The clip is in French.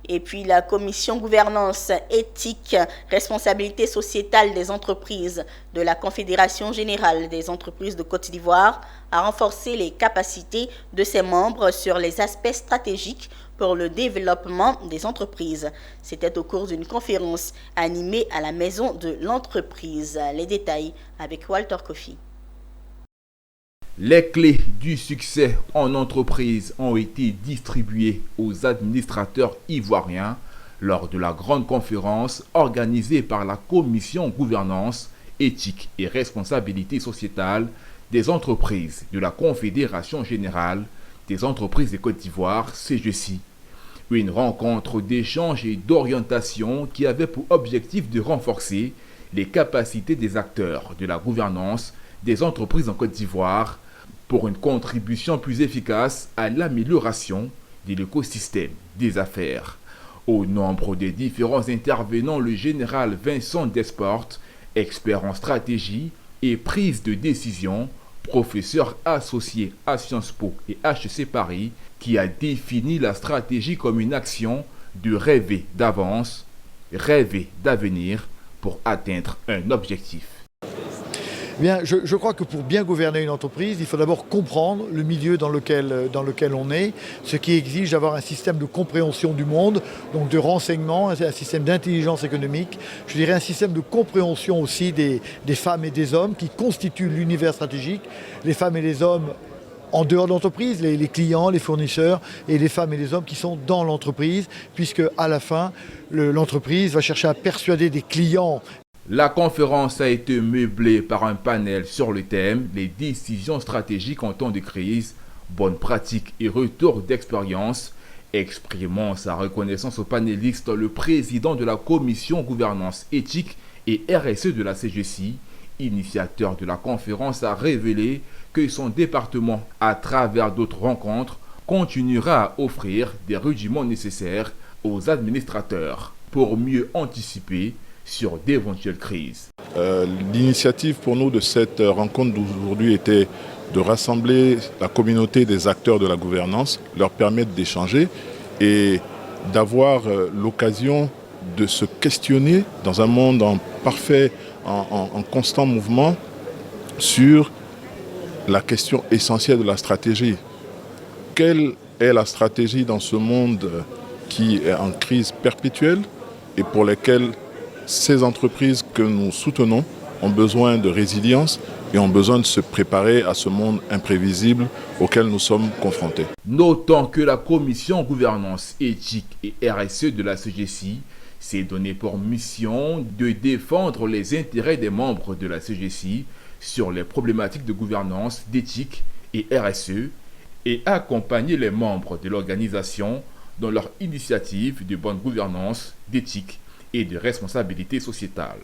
Et puis la commission gouvernance, éthique, responsabilité sociétale des entreprises de la Confédération générale des entreprises de Côte d'Ivoire a renforcé les capacités de ses membres sur les aspects stratégiques pour le développement des entreprises. C'était au cours d'une conférence animée à la Maison de l'entreprise. Les détails avec Walter Kofi. Les clés du succès en entreprise ont été distribuées aux administrateurs ivoiriens lors de la grande conférence organisée par la Commission gouvernance, éthique et responsabilité sociétale des entreprises de la Confédération générale des entreprises de Côte d'Ivoire, CGC. Une rencontre d'échange et d'orientation qui avait pour objectif de renforcer les capacités des acteurs de la gouvernance des entreprises en Côte d'Ivoire pour une contribution plus efficace à l'amélioration de l'écosystème des affaires. Au nombre des différents intervenants, le général Vincent Desportes, expert en stratégie et prise de décision, professeur associé à Sciences Po et HEC Paris, qui a défini la stratégie comme une action de rêver d'avance, rêver d'avenir pour atteindre un objectif. Bien, je crois que pour bien gouverner une entreprise, il faut d'abord comprendre le milieu dans lequel on est, ce qui exige d'avoir un système de compréhension du monde, donc de renseignement, un système d'intelligence économique, je dirais un système de compréhension aussi des femmes et des hommes qui constituent l'univers stratégique, les femmes et les hommes en dehors de l'entreprise, les clients, les fournisseurs et les femmes et les hommes qui sont dans l'entreprise, puisque à la fin, l'entreprise va chercher à persuader des clients. La conférence a été meublée par un panel sur le thème « Les décisions stratégiques en temps de crise, bonnes pratiques et retour d'expérience ». Exprimant sa reconnaissance aux panélistes, le président de la commission gouvernance éthique et RSE de la CGC, initiateur de la conférence, a révélé que son département, à travers d'autres rencontres, continuera à offrir des rudiments nécessaires aux administrateurs pour mieux anticiper sur d'éventuelles crises. L'initiative pour nous de cette rencontre d'aujourd'hui était de rassembler la communauté des acteurs de la gouvernance, leur permettre d'échanger et d'avoir l'occasion de se questionner dans un monde en constant mouvement sur la question essentielle de la stratégie. Quelle est la stratégie dans ce monde qui est en crise perpétuelle et pour lesquelles ces entreprises que nous soutenons ont besoin de résilience et ont besoin de se préparer à ce monde imprévisible auquel nous sommes confrontés. Notons que la commission gouvernance éthique et RSE de la CGC s'est donné pour mission de défendre les intérêts des membres de la CGC sur les problématiques de gouvernance, d'éthique et RSE et accompagner les membres de l'organisation dans leur initiative de bonne gouvernance, d'éthique et de responsabilité sociétale.